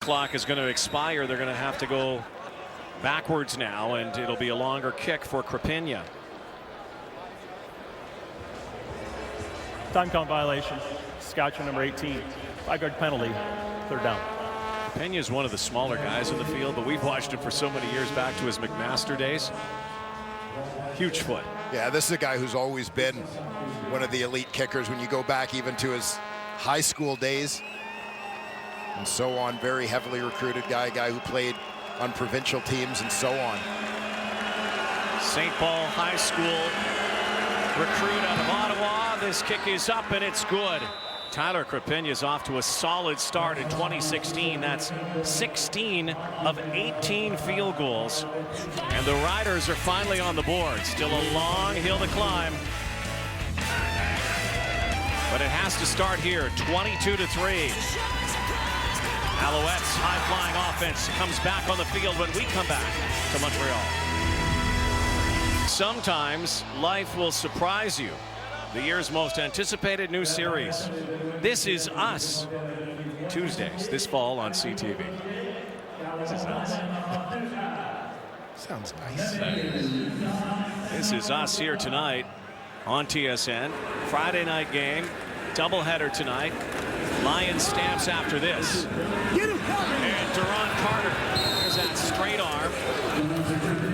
Clock is going to expire. They're going to have to go backwards now, and it'll be a longer kick for Krapina. Time count violation. Saskatchewan number 18. 5-yard penalty. 3rd down. Krapina is one of the smaller guys in the field, but we've watched him for so many years back to his McMaster days. Huge foot. Yeah, this is a guy who's always been one of the elite kickers when you go back even to his high school days and so on. Very heavily recruited guy who played on provincial teams and so on. St. Paul High School recruit out of Ottawa. This kick is up and it's good. Tyler Krapina is off to a solid start in 2016. That's 16 of 18 field goals. And the Riders are finally on the board. Still a long hill to climb. But it has to start here, 22-3. Alouettes high-flying offense comes back on the field when we come back to Montreal. Sometimes life will surprise you. The year's most anticipated new series. This Is Us. Tuesdays this fall on CTV. This Is Us. Sounds nice. This Is Us here tonight on TSN. Friday night game. Doubleheader tonight. Lions stamps after this. And Duron Carter. There's that straight arm.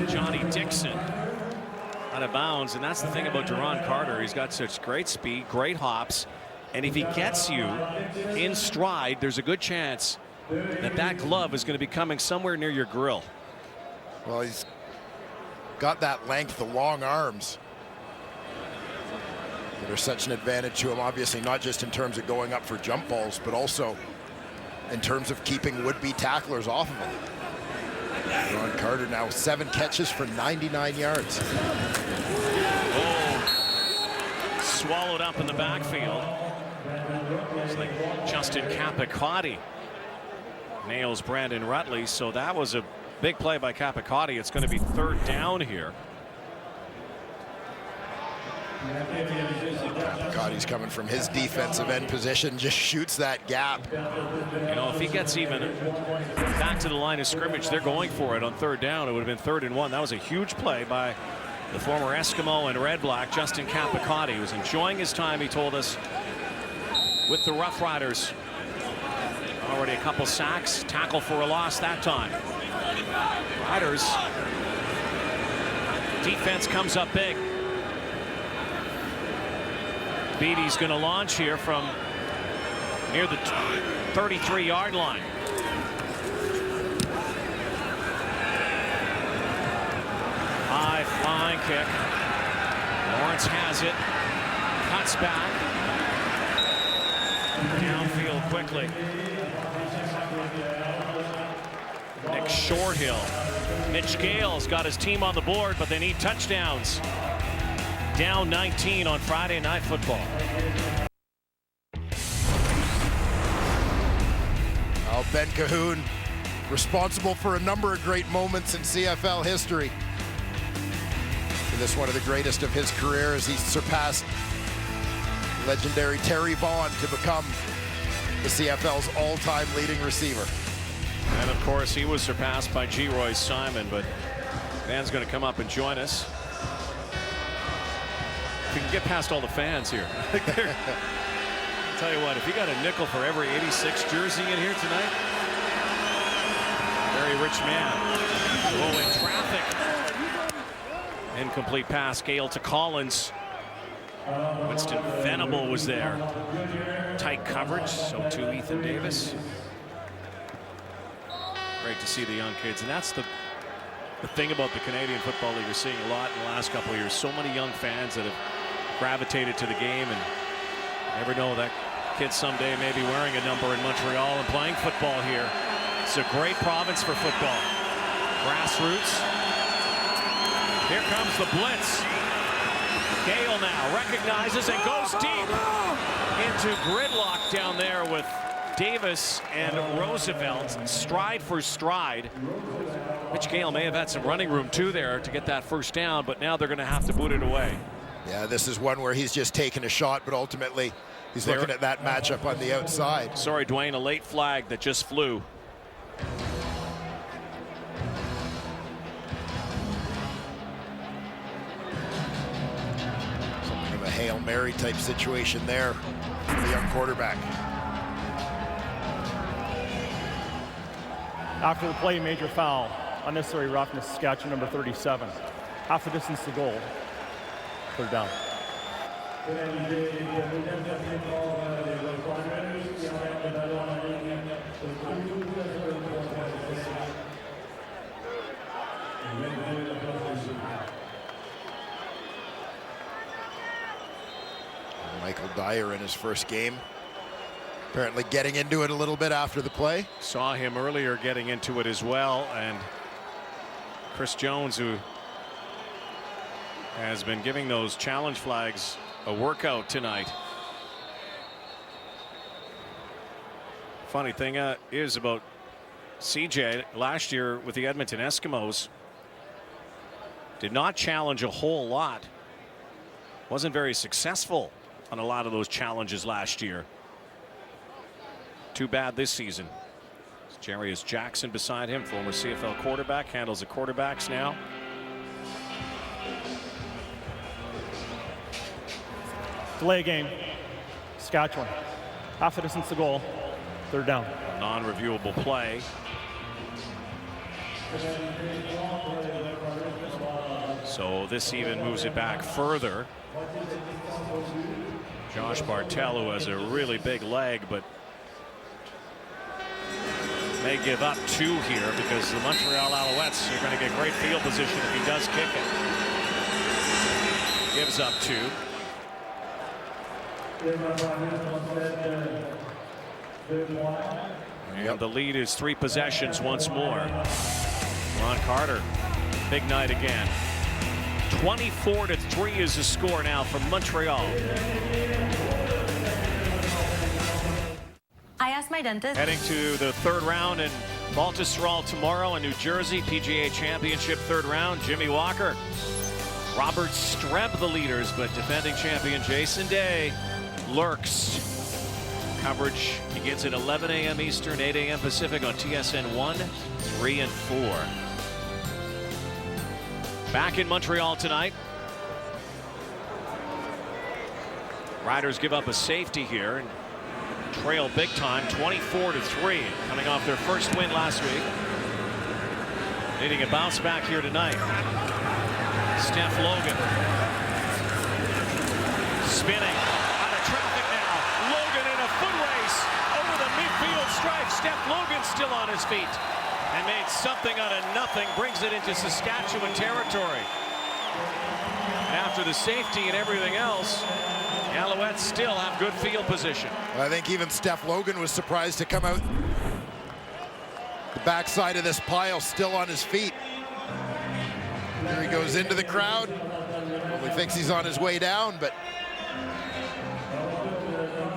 Johnny Dixon out of bounds, and that's the thing about Duron Carter. He's got such great speed, great hops, and if he gets you in stride, there's a good chance that that glove is going to be coming somewhere near your grill. Well, he's got that length, the long arms that are such an advantage to him, obviously not just in terms of going up for jump balls, but also in terms of keeping would-be tacklers off of him. Ron Carter now 7 catches for 99 yards. Oh, swallowed up in the backfield. It's like Justin Capicotti nails Brandon Rutley. So that was a big play by Capicotti. It's going to be 3rd down here. Capicotti's coming from his defensive end position, just shoots that gap. You know, if he gets even back to the line of scrimmage, they're going for it on 3rd down. It would have been 3rd and 1. That was a huge play by the former Eskimo in red-black, Justin Capicotti. He was enjoying his time, he told us, with the Roughriders. Already a couple sacks, tackle for a loss that time. Riders, defense comes up big. Beatty's going to launch here from near the 33-yard line. High flying kick. Lawrence has it. Cuts back. Downfield quickly. Nick Shorthill. Mitch Gale's got his team on the board, but they need touchdowns. Down 19 on Friday Night Football. Oh, Ben Cahoon, responsible for a number of great moments in CFL history. And this one of the greatest of his career as he surpassed legendary Terry Vaughn to become the CFL's all-time leading receiver. And of course, he was surpassed by G. Roy Simon, but Van's going to come up and join us. We can get past all the fans here. Tell you what, if you got a nickel for every 86 jersey in here tonight, very rich man. Oh, in traffic. Incomplete pass, Gale to Collins. Winston Venable was there. Tight coverage, so too Ethan Davis. Great to see the young kids, and that's the thing about the Canadian Football League. You're seeing a lot in the last couple of years. So many young fans that have gravitated to the game, and never know that kid someday may be wearing a number in Montreal and playing football here. It's a great province for football. Grassroots. Here comes the blitz. Gale now recognizes and goes deep into gridlock down there with Davis and Roosevelt, stride for stride. Mitch Gale may have had some running room too there to get that 1st down, but now they're going to have to boot it away. Yeah, this is one where he's just taking a shot, but ultimately he's looking at that matchup on the outside. Sorry, Dwayne, a late flag that just flew. Hail Mary type situation there for the young quarterback. After the play, major foul. Unnecessary roughness, Saskatchewan number 37. Half the distance to goal. Third down. Michael Dyer in his first game. Apparently getting into it a little bit after the play. Saw him earlier getting into it as well, and Chris Jones, who has been giving those challenge flags a workout tonight. Funny thing is about CJ, last year with the Edmonton Eskimos, did not challenge a whole lot. Wasn't very successful on a lot of those challenges last year. Too bad this season. Jarius Jackson beside him, former CFL quarterback, handles the quarterbacks now. Delay game. Saskatchewan. Half the distance to goal. Third down. Non-reviewable play. So this even moves it back further. Josh Bartel, who has a really big leg, but may give up 2 here because the Montreal Alouettes are going to get great field position if he does kick it. Gives up 2. And the lead is 3 possessions once more. Ron Carter, big night again. 24-3 is the score now from Montreal. I asked my dentist. Heading to the 3rd round in Baltusrol tomorrow in New Jersey. PGA Championship 3rd round. Jimmy Walker. Robert Streb the leaders, but defending champion Jason Day lurks. Coverage begins at 11 a.m. Eastern, 8 a.m. Pacific on TSN 1, 3, and 4. Back in Montreal tonight. Riders give up a safety here and trail big time, 24-3, coming off their first win last week. Needing a bounce back here tonight. Steph Logan spinning out of traffic now. Logan in a foot race over the midfield stripe. Steph Logan still on his feet and made something out of nothing, brings it into Saskatchewan territory. After the safety and everything else, the Alouettes still have good field position. I think even Steph Logan was surprised to come out the backside of this pile still on his feet. Here he goes into the crowd. Probably thinks he's on his way down, but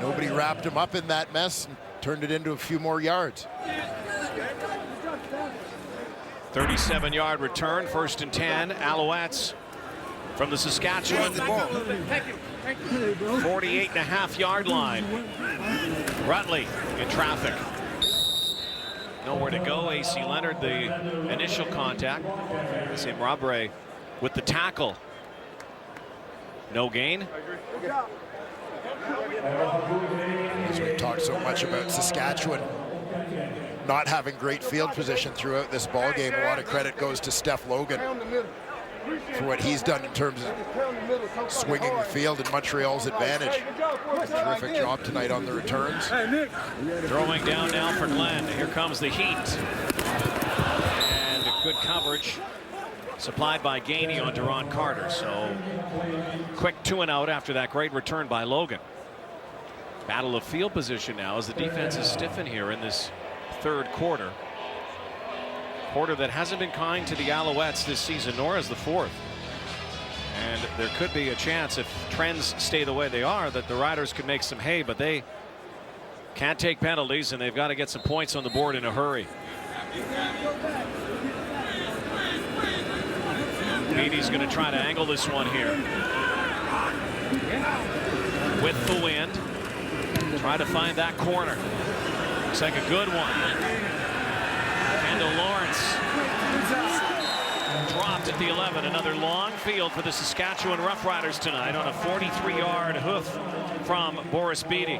nobody wrapped him up in that mess and turned it into a few more yards. 37-yard return, 1st and 10. Alouettes from the Saskatchewan 48.5-yard line. Rutley in traffic. Nowhere to go. AC Leonard, the initial contact. Sim Rabre with the tackle. No gain. As we've talked so much about Saskatchewan not having great field position throughout this ball game, a lot of credit goes to Steph Logan for what he's done in terms of swinging the field in Montreal's advantage. A terrific job tonight on the returns. Throwing down now for Glenn. Here comes the heat. And a good coverage supplied by Gainey on Ron Carter. So quick 2 and out after that great return by Logan. Battle of field position now as the defense is stiffened here in this 3rd quarter. Quarter that hasn't been kind to the Alouettes this season, nor is the 4th. And there could be a chance, if trends stay the way they are, that the Riders could make some hay, but they can't take penalties and they've got to get some points on the board in a hurry. Beatty's going to try to angle this one here with the wind. Try to find that corner. Looks like a good one. Kendall Lawrence dropped the 11. Another long field for the Saskatchewan Roughriders tonight on a 43-yard hoof from Boris Beatty.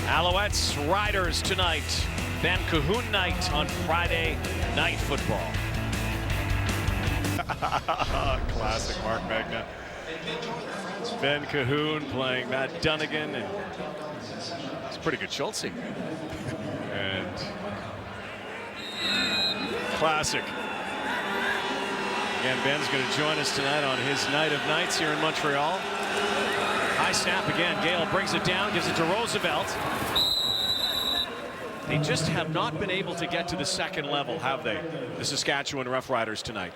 Alouettes Riders tonight. Ben Cahoon night on Friday Night Football. Classic Mark Magna. It's Ben Cahoon playing Matt Dunnigan, and it's pretty good Schultze. And classic. Again, Ben's going to join us tonight on his night of nights here in Montreal. High snap again. Gale brings it down, gives it to Roosevelt. They just have not been able to get to the second level, have they? The Saskatchewan Roughriders tonight.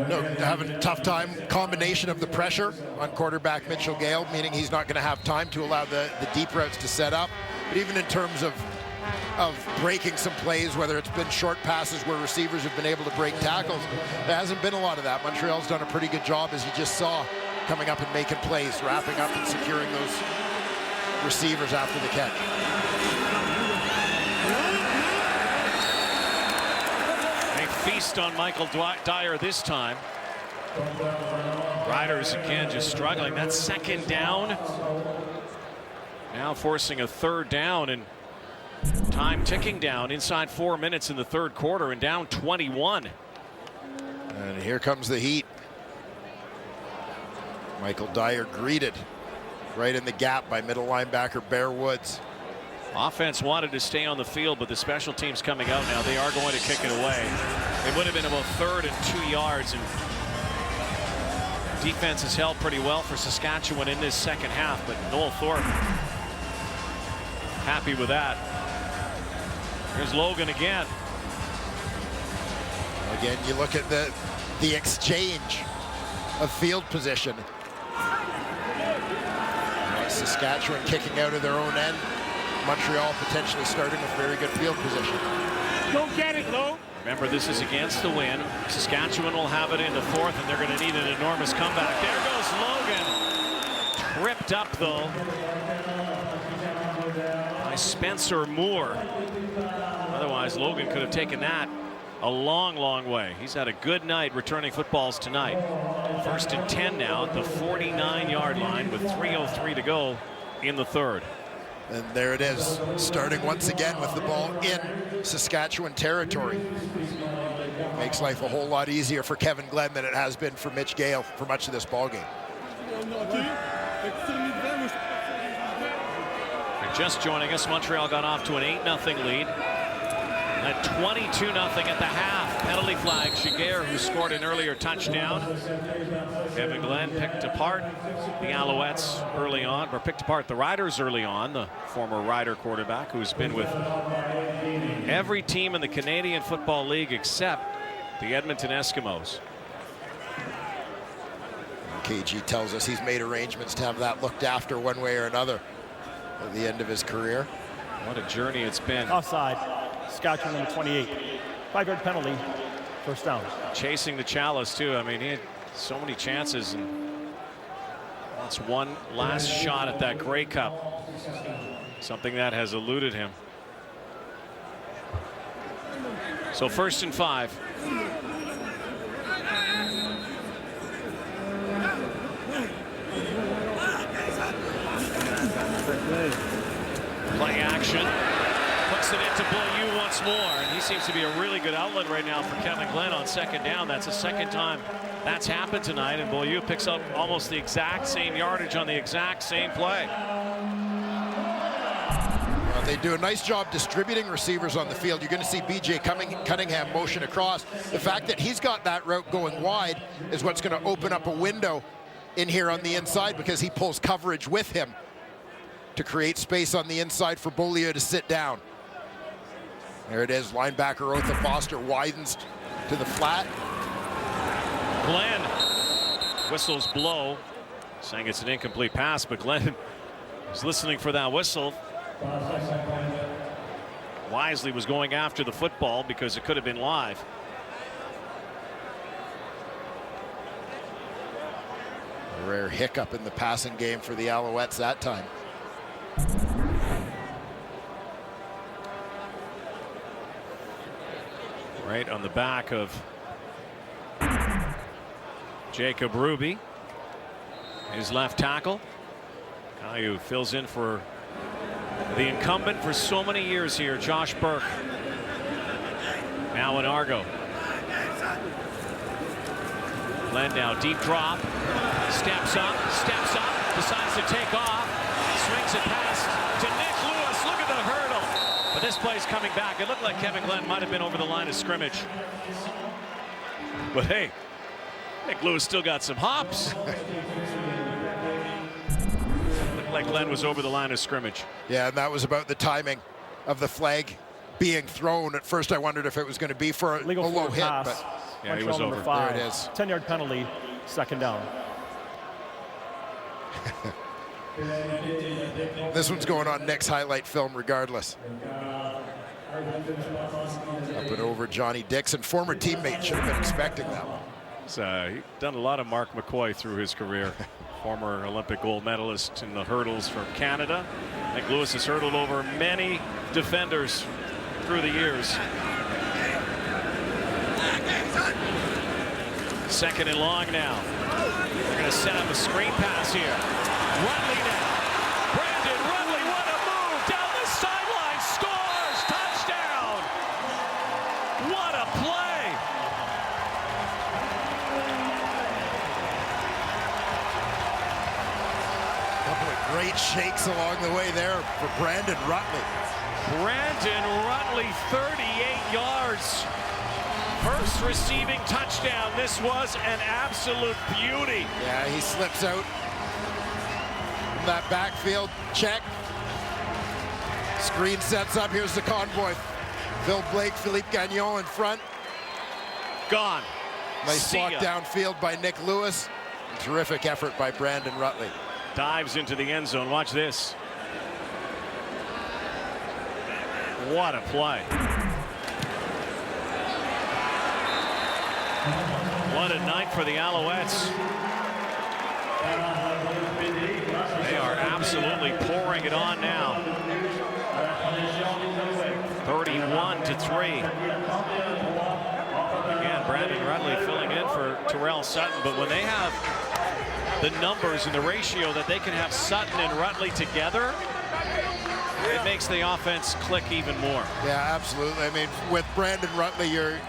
No, having a tough time. Combination of the pressure on quarterback Mitchell Gale, meaning he's not going to have time to allow the deep routes to set up. But even in terms of breaking some plays, whether it's been short passes where receivers have been able to break tackles, there hasn't been a lot of that. Montreal's done a pretty good job, as you just saw, coming up and making plays, wrapping up and securing those receivers after the catch. Feast on Michael Dyer this time. Riders again just struggling. That's second down. Now forcing a third down, and time ticking down inside 4 minutes in the third quarter, and down 21. And here comes the heat. Michael Dyer greeted right in the gap by middle linebacker Bear Woods. Offense wanted to stay on the field, but the special teams coming out now. They are going to kick it away. It would have been about 3rd and 2 yards, and defense has held pretty well for Saskatchewan in this second half, but Noel Thorpe happy with that. Here's Logan again. Again, you look at the exchange of field position. Saskatchewan kicking out of their own end. Montreal potentially starting with very good field position. Don't get it, Lo. Remember, this is against the wind. Saskatchewan will have it in the 4th, and they're going to need an enormous comeback. There goes Logan. Tripped up, though, by Spencer Moore. Otherwise, Logan could have taken that a long, long way. He's had a good night returning footballs tonight. 1st and 10 now at the 49-yard line with 3:03 to go in the 3rd. And there it is, starting once again with the ball in Saskatchewan territory. Makes life a whole lot easier for Kevin Glenn than it has been for Mitch Gale for much of this ball game. Just joining us, Montreal got off to an 8-0 lead. At 22-0 at the half. Penalty flag, Giguère, who scored an earlier touchdown. Kevin Glenn picked apart the Alouettes early on, or picked apart the Riders early on, the former Rider quarterback who's been with every team in the Canadian Football League except the Edmonton Eskimos. KG tells us he's made arrangements to have that looked after one way or another at the end of his career. What a journey it's been. Offside. Saskatchewan number 28. 5-yard penalty. First down. Chasing the Chalice, too. I mean, he had so many chances, and that's one last shot at that Grey Cup. Something that has eluded him. So 1st and 5. Play action. Puts it into Beaulieu once more, and he seems to be a really good outlet right now for Kevin Glenn on second down. That's the second time that's happened tonight, and Beaulieu picks up almost the exact same yardage on the exact same play. They do a nice job distributing receivers on the field. You're going to see B.J. Cunningham motion across. The fact that he's got that route going wide is what's going to open up a window in here on the inside, because he pulls coverage with him to create space on the inside for Beaulieu to sit down. There it is, linebacker Otha Foster widens to the flat. Glenn whistles blow, saying it's an incomplete pass, but Glenn was listening for that whistle. Wisely was going after the football because it could have been live. A rare hiccup in the passing game for the Alouettes that time. Right on the back of Jacob Ruby, his left tackle, guy who fills in for the incumbent for so many years here, Josh Burke. Now in Argo. Glenn now deep drop, steps up, decides to take off, swings it past to Nick Lewis. Look at the hurdle. But this play's coming back. It looked like Kevin Glenn might have been over the line of scrimmage. But hey, Nick Lewis still got some hops. Looked like Glenn was over the line of scrimmage. Yeah, and that was about the timing of the flag being thrown. At first I wondered if it was going to be for a low hit, pass. but yeah, he was over. 5. There it is. 10-yard penalty, second down. This one's going on Nick's highlight film regardless. Up and over Johnny Dixon, former teammate, should have been expecting that one. He's done a lot of Mark McCoy through his career. Former Olympic gold medalist in the hurdles for Canada. Nick Lewis has hurdled over many defenders through the years. Second and long now. They're going to set up a screen pass here. Rutley now. Brandon Rutley, what a move down the sideline. Scores! Touchdown! What a play! Couple of great shakes along the way there for Brandon Rutley. Brandon Rutley, 38 yards. First receiving touchdown. This was an absolute beauty. Yeah, he slips out from that backfield check. Screen sets up. Here's the convoy. Phil Blake, Philippe Gagnon in front. Gone. Nice block downfield by Nick Lewis. Terrific effort by Brandon Rutley. Dives into the end zone. Watch this. What a play. What a night for the Alouettes. They are absolutely pouring it on now. 31-3. Again, Brandon Rutley filling in for Terrell Sutton, but when they have the numbers and the ratio that they can have Sutton and Rutley together, it makes the offense click even more. Yeah, absolutely. I mean, with Brandon Rutley, you're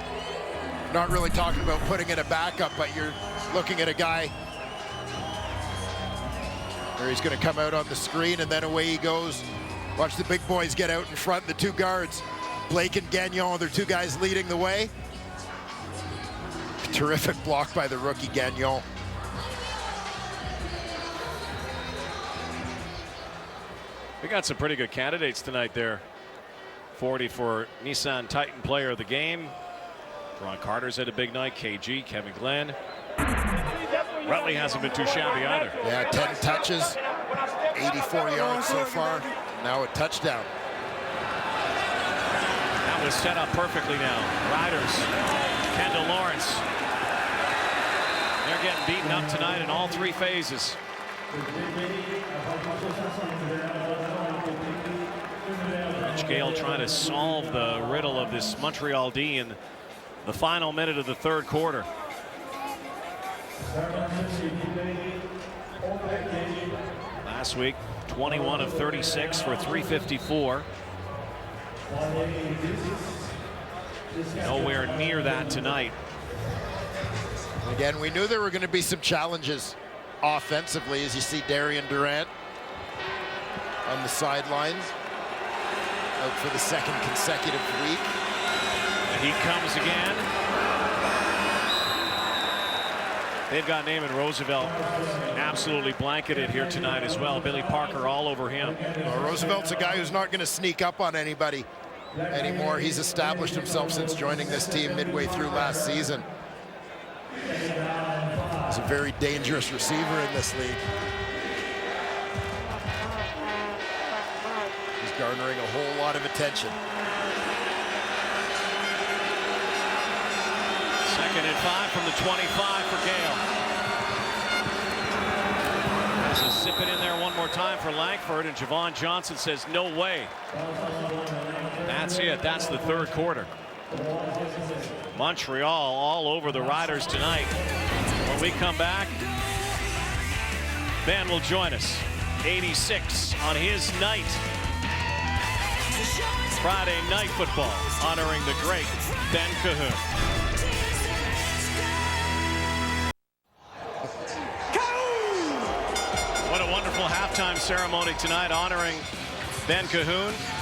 not really talking about putting in a backup, but you're looking at a guy where he's going to come out on the screen and then away he goes. Watch the big boys get out in front, the two guards. Blake and Gagnon, they're two guys leading the way. Terrific block by the rookie Gagnon. We got some pretty good candidates tonight there. 40 for Nissan Titan Player of the Game. Ron Carter's had a big night. KG, Kevin Glenn. Rutley hasn't been too shabby either. Yeah, 10 touches, 84 yards so far. Now a touchdown. That was set up perfectly now. Riders, Kendall Lawrence. They're getting beaten up tonight in all three phases. Rich Gale trying to solve the riddle of this Montreal D in the final minute of the third quarter. Last week, 21 of 36 for 354. Nowhere near that tonight. Again, we knew there were going to be some challenges offensively, as you see Darian Durant on the sidelines, out for the second consecutive week. And he comes again. They've got Naaman Roosevelt absolutely blanketed here tonight as well. Billy Parker all over him. Well, Roosevelt's a guy who's not going to sneak up on anybody anymore. He's established himself since joining this team midway through last season. He's a very dangerous receiver in this league. He's garnering a whole lot of attention. 2nd and 5 from the 25 for Gale. Has to zip it in there one more time for Langford, and Javon Johnson says no way. That's it. That's the third quarter. Montreal all over the Riders tonight. When we come back, Ben will join us. 86 on his night. Friday Night Football, honoring the great Ben Cahoon. What a wonderful halftime ceremony tonight, honoring Ben Cahoon.